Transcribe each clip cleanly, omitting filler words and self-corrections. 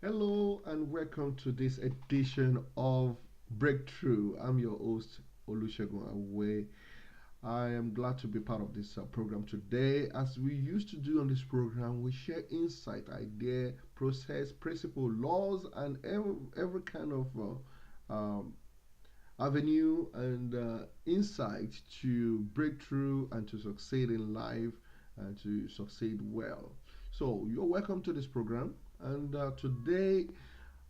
Hello and welcome to this edition of Breakthrough. I'm your host, Olusegun Awe. I am glad to be part of this program today. As we used to do on this program, we share insight, idea, process, principle, laws, and every kind of avenue and insight to break through and to succeed in life and to succeed well. So, you're welcome to this program. And today,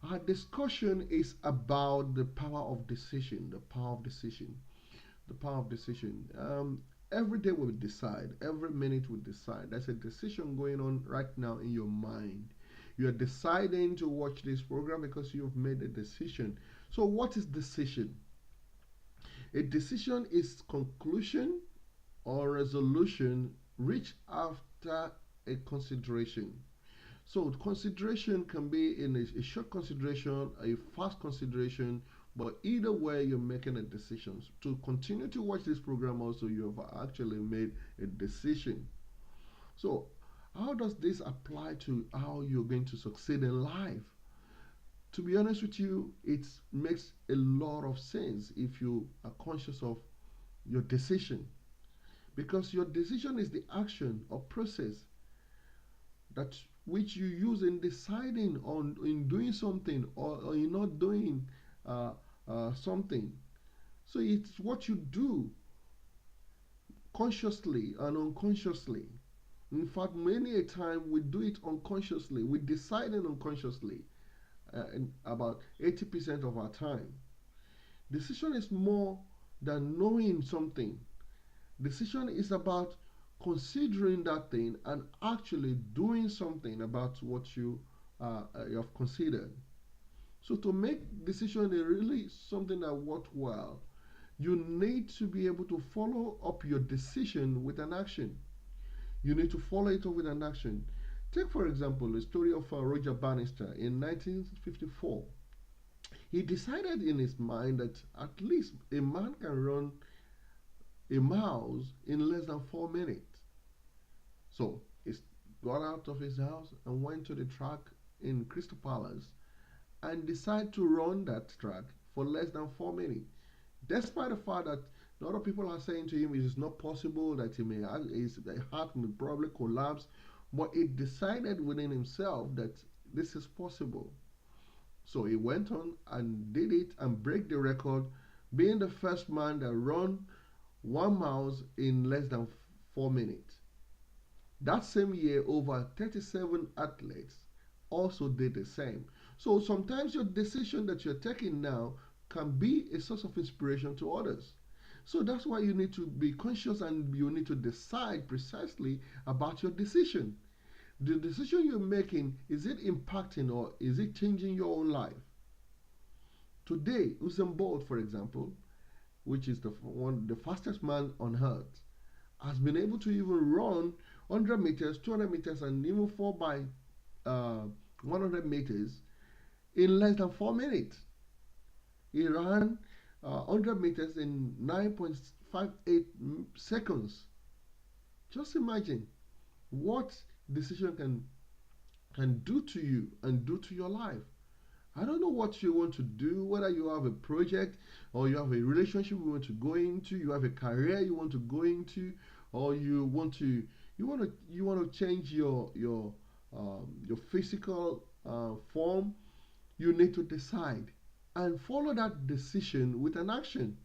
our discussion is about the power of decision. The power of decision. The power of decision. Every day we decide, every minute we decide. There's a decision going on right now in your mind. You're deciding to watch this program because you've made a decision. So, what is decision? A decision is conclusion or resolution reached after a consideration. So consideration can be in a short consideration, a fast consideration, but either way you're making a decision. To continue to watch this program also you have actually made a decision. So how does this apply to how you're going to succeed in life? To be honest with you, it makes a lot of sense if you are conscious of your decision, because your decision is the action or process that which you use in deciding on in doing something or in not doing uh, something. So it's what you do consciously and unconsciously. In fact, many a time we do it unconsciously. We deciding unconsciously in about 80% of our time. Decision is more than knowing something. Decision is about considering that thing and actually doing something about what you have considered. So to make decision a really something that worthwhile, you need to be able to follow up your decision with an action. You need to follow it up with an action. Take for example the story of Roger Bannister in 1954. He decided in his mind that at least a man can run a mile in less than 4 minutes. So he got out of his house and went to the track in Crystal Palace and decided to run that track for less than 4 minutes. Despite the fact that a lot of people are saying to him it is not possible, that his heart may probably collapse, but he decided within himself that this is possible. So he went on and did it and break the record, being the first man that run 1 mile in less than 4 minutes. That same year, over 37 athletes also did the same. So sometimes your decision that you're taking now can be a source of inspiration to others. So that's why you need to be conscious and you need to decide precisely about your decision. The decision you're making, is it impacting or is it changing your own life? Today, Usain Bolt, for example, which is the fastest man on earth, has been able to even run 100 meters, 200 meters, and even 4 by uh, 100 meters in less than 4 minutes. He ran 100 meters in 9.58 seconds. Just imagine what decision can do to you and do to your life. I don't know what you want to do, whether you have a project or you have a relationship you want to go into, you have a career you want to go into, or you want to change your physical form. You need to decide and follow that decision with an action.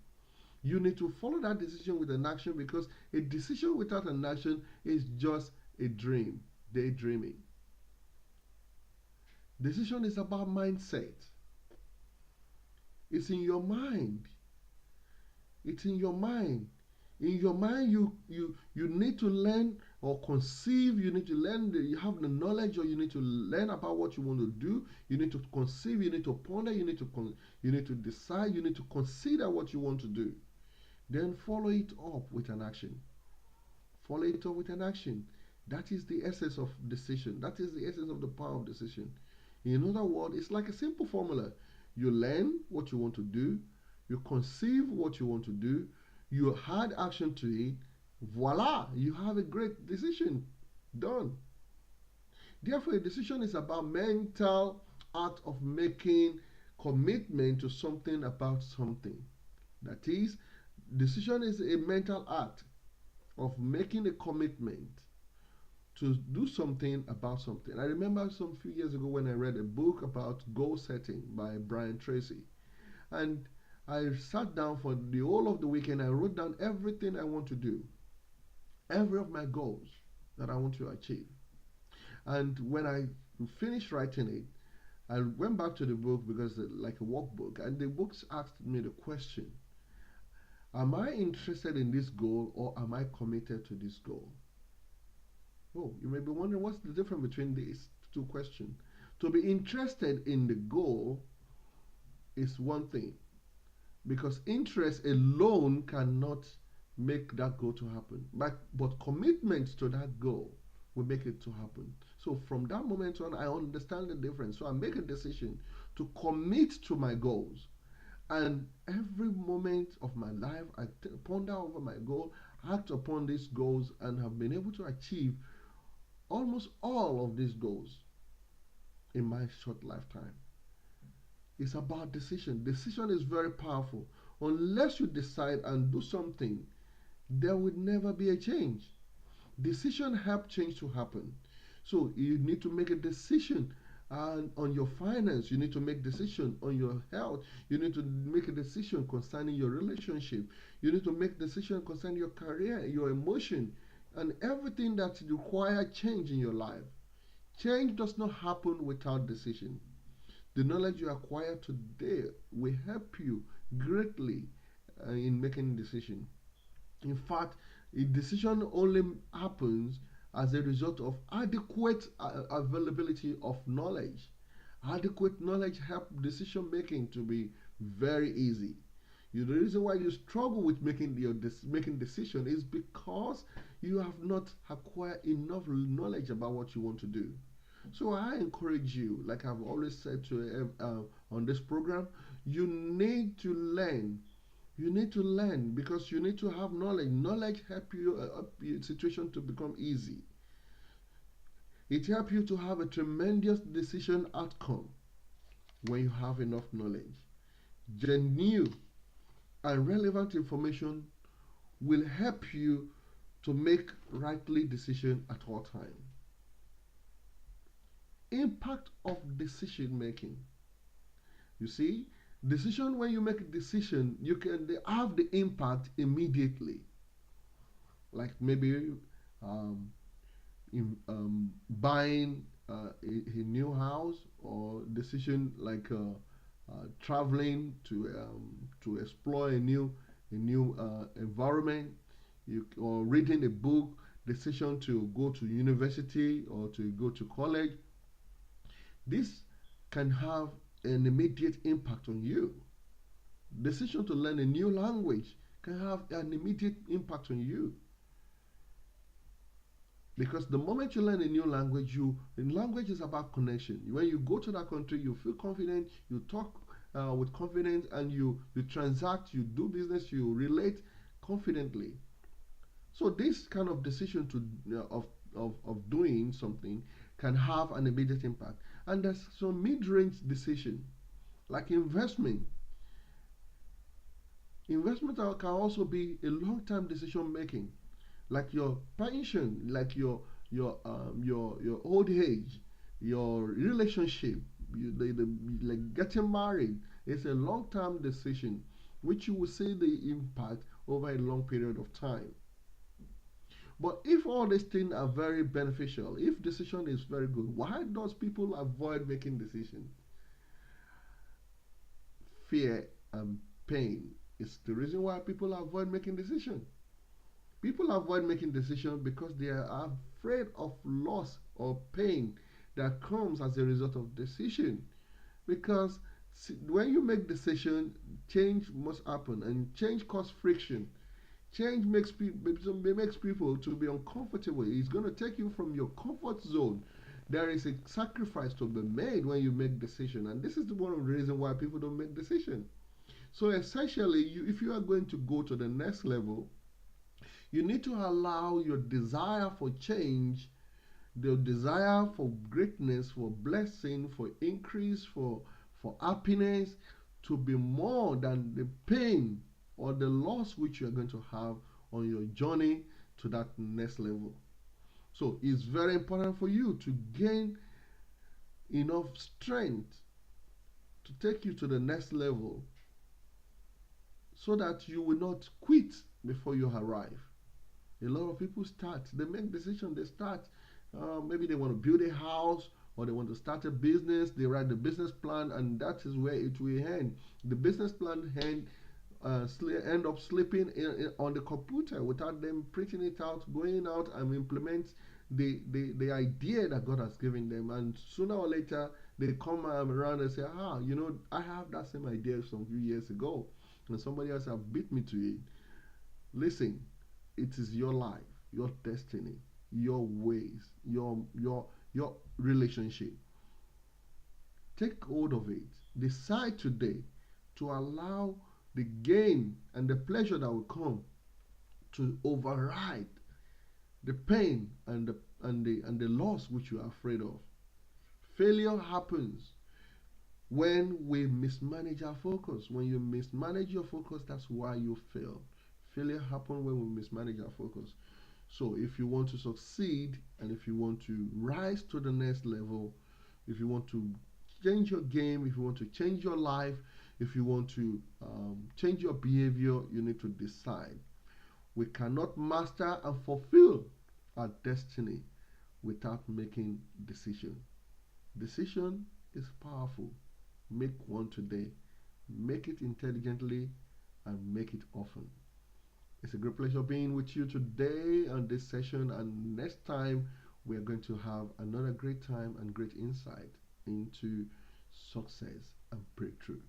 You need to follow that decision with an action, because a decision without an action is just a dream, daydreaming. Decision is about mindset. It's in your mind. It's in your mind. In your mind, you need to learn or conceive. You need to learn. You have the knowledge, or you need to learn about what you want to do. You need to conceive. You need to ponder. You need to decide. You need to consider what you want to do. Then follow it up with an action. Follow it up with an action. That is the essence of decision. That is the essence of the power of decision. In other words, it's like a simple formula. You learn what you want to do, you conceive what you want to do, you add action to it, voila, you have a great decision done. Therefore, a decision is about mental act of making commitment to something about something. That is, decision is a mental act of making a commitment to do something about something. I remember some few years ago when I read a book about goal setting by Brian Tracy. And I sat down for the whole of the weekend. I wrote down everything I want to do, every of my goals that I want to achieve. And when I finished writing it, I went back to the book because like a workbook, and the books asked me the question: am I interested in this goal or am I committed to this goal? Oh, you may be wondering what's the difference between these two questions. To be interested in the goal is one thing, because interest alone cannot make that goal to happen. But commitment to that goal will make it to happen. So from that moment on, I understand the difference. So I make a decision to commit to my goals. And every moment of my life, I ponder over my goal, act upon these goals, and have been able to achieve almost all of these goals in my short lifetime. It's about decision. Decision is very powerful. Unless you decide and do something, there will never be a change. Decision help change to happen. So you need to make a decision on your finance. You need to make decision on your health. You need to make a decision concerning your relationship. You need to make decision concerning your career, your emotion, and everything that require change in your life. Change does not happen without decision. The knowledge you acquire today will help you greatly in making decision. In fact, a decision only happens as a result of adequate availability of knowledge. Adequate knowledge helps decision making to be very easy. The reason why you struggle with making decision is because you have not acquired enough knowledge about what you want to do. So I encourage you, like I've always said to on this program, you need to learn. You need to learn because you need to have knowledge. Knowledge help you help your situation to become easy. It helps you to have a tremendous decision outcome when you have enough knowledge. Genuine and relevant information will help you to make rightly decision at all time. Impact of decision making. You see, decision, when you make a decision, you can have the impact immediately. Like maybe um, buying a new house, or decision like traveling to explore a new environment, or reading a book, decision to go to university or to go to college. This can have an immediate impact on you. Decision to learn a new language can have an immediate impact on you. Because the moment you learn a new language, language is about connection. When you go to that country, you feel confident, you talk with confidence, and you transact, you do business, you relate confidently. So this kind of decision of doing something can have an immediate impact. And there's some mid-range decision, like investment. Investment can also be a long-term decision making, like your pension, like your old age, your relationship, like getting married. It's a long-term decision, which you will see the impact over a long period of time. But if all these things are very beneficial, if decision is very good, why does people avoid making decisions? Fear and pain is the reason why people avoid making decisions. People avoid making decisions because they are afraid of loss or pain that comes as a result of decision. Because when you make decision, change must happen, and change causes friction. Change makes people to be uncomfortable. It's going to take you from your comfort zone. There is a sacrifice to be made when you make decision, and this is one of the reasons why people don't make decision. So essentially, if you are going to go to the next level, you need to allow your desire for change The desire for greatness, for blessing, for increase, for happiness to be more than the pain or the loss which you are going to have on your journey to that next level. So it's very important for you to gain enough strength to take you to the next level so that you will not quit before you arrive. A lot of people start, they make decisions, they start. Maybe they want to build a house or they want to start a business, they write the business plan, and that is where it will end. The business plan end up slipping on the computer without them printing it out, going out and implement the idea that God has given them. And sooner or later, they come around and say, I have that same idea some few years ago, and somebody else have beat me to it. Listen, it is your life, your destiny, your ways, your relationship. Take hold of it. Decide today to allow the gain and the pleasure that will come to override the pain and the loss which you are afraid of. Failure happens when we mismanage our focus. When you mismanage your focus, that's why you fail. Failure happens when we mismanage our focus. So if you want to succeed and if you want to rise to the next level, if you want to change your game, if you want to change your life, if you want to change your behavior, you need to decide. We cannot master and fulfill our destiny without making decision. Decision is powerful. Make one today. Make it intelligently and make it often. It's a great pleasure being with you today on this session, and next time we are going to have another great time and great insight into success and breakthrough.